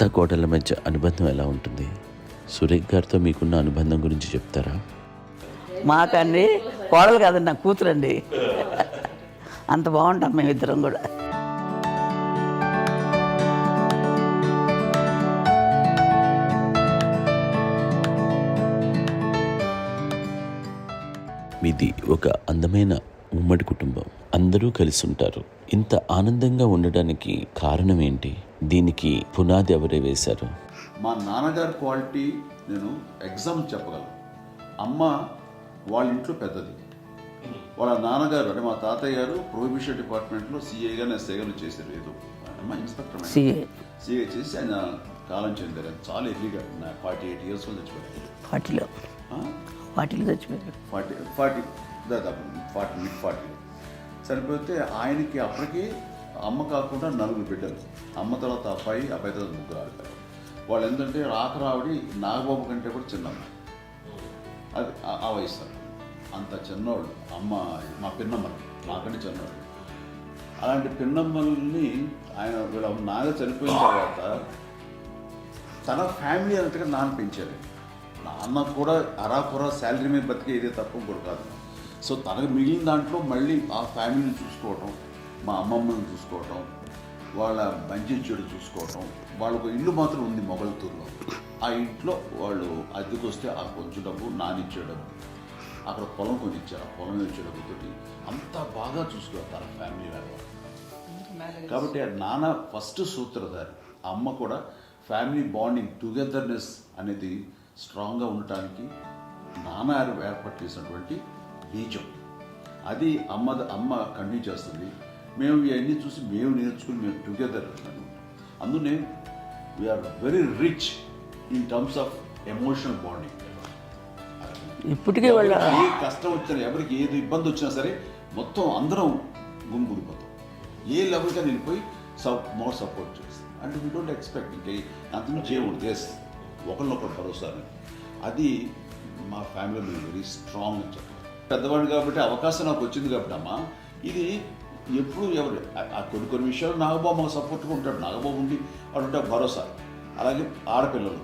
అత్త కోడళ్ళ మధ్య అనుబంధం ఎలా ఉంటుంది? సురేఖ్ గారితో మీకున్న అనుబంధం గురించి చెప్తారా? మాకండి కోడలు కాదండి, నా కూతురండి. అంత బాగుంటాం మేమిద్దరం కూడా. మీది ఒక అందమైన ఉమ్మడి కుటుంబం, అందరూ కలిసి ఉంటారు. ఇంత ఆనందంగా ఉండడానికి కారణం ఏంటి? దీనికి పునాది ఎవరే వేశారు? మా నాన్నగారి క్వాలిటీ నేను ఎగ్జామ్ చెప్పగలను. అమ్మ వాళ్ళ ఇంట్లో పెద్దది. వాళ్ళ నాన్నగారు అంటే మా తాతయ్య గారు ప్రొహిబిషన్ డిపార్ట్మెంట్లో సిఏగానే ఎస్ఐగానే చేశారు. ఏదో అమ్మ ఇన్స్పెక్టర్ సిఏ చేసి ఆయన కాలం చెందారు. చాలా ఎర్లీగా 48 years చచ్చిపోయారు. 40 చచ్చిపోయారు. 40 దాదాపు 40 చనిపోతే ఆయనకి అప్పటికి అమ్మ కాకుండా 4 బిడ్డలు. అమ్మ తర్వాత అబ్బాయి తర్వాత 3 ఆడతారు. వాళ్ళు ఏంటంటే రాకరావిడి నాగబాబు కంటే కూడా చిన్నమ్మ. అది ఆ వయసు అంత చిన్నవాడు. అమ్మ మా పిన్నమ్మలు నాకంటే చిన్నవాడు. అలాంటి పిన్నమ్మల్ని ఆయన వీళ్ళ నాగ చనిపోయిన తర్వాత తన ఫ్యామిలీ అంతగా నాన్న పెంచారు. నాన్న కూడా అరాకురా శాలరీ మీద బతికే ఇదే తప్ప కూడా కాదు. సో తనకు మిగిలిన దాంట్లో మళ్ళీ ఆ ఫ్యామిలీని చూసుకోవటం, మా అమ్మమ్మని చూసుకోవటం, వాళ్ళ మంచి చెడు చూసుకోవటం. వాళ్ళకు ఇల్లు మాత్రం ఉంది మొగల్తూరులో. ఆ ఇంట్లో వాళ్ళు అద్దెకు వస్తే ఆ కొంచెం డబ్బు నానిచ్చే డబ్బు, అక్కడ పొలం కొనిచ్చారు. ఆ పొలం ఇచ్చే డబ్బుతోటి అంతా బాగా చూసుకోవాలి తన ఫ్యామిలీ లాగా. కాబట్టి ఆ నాన్న ఫస్ట్ సూత్రధారి. అమ్మ కూడా ఫ్యామిలీ బాండింగ్ టుగెదర్నెస్ అనేది స్ట్రాంగ్గా ఉండటానికి నాన్న ఏర్పాటు చేసినటువంటి బీజం. అది అమ్మ కంటిన్యూ చేస్తుంది. మేము ఇవన్నీ చూసి మేము నేర్చుకుని మేము టుగెదర్ అనమాట. అందునే we are very rich in terms of emotional bonding. ఇప్పటికే ఏ కష్టం వచ్చినా, ఎవరికి ఏది ఇబ్బంది వచ్చినా సరే మొత్తం అందరం గుంపుడిపోతాం. ఏ లెవెల్గా వెళ్ళిపోయి మోర్ సపోర్ట్ చేస్తాం. అంటే వీ డోంట్ ఎక్స్పెక్ట్ ఇంకా అంతకుమించి చేయకూడదు. ఎస్ ఒకరినొకరు భరోసా. అది మా ఫ్యామిలీలో వెరీ స్ట్రాంగ్ అని చెప్పాలి. పెద్దవాడు కాబట్టి అవకాశం నాకు వచ్చింది కాబట్టి అమ్మ ఇది ఎప్పుడు ఎవరు కొన్ని విషయాలు నాగబాబు మాకు సపోర్ట్గా ఉంటాడు. నాగబాబు ఉండి వాడు ఉంటే భరోసా. అలాగే ఆడపిల్లలు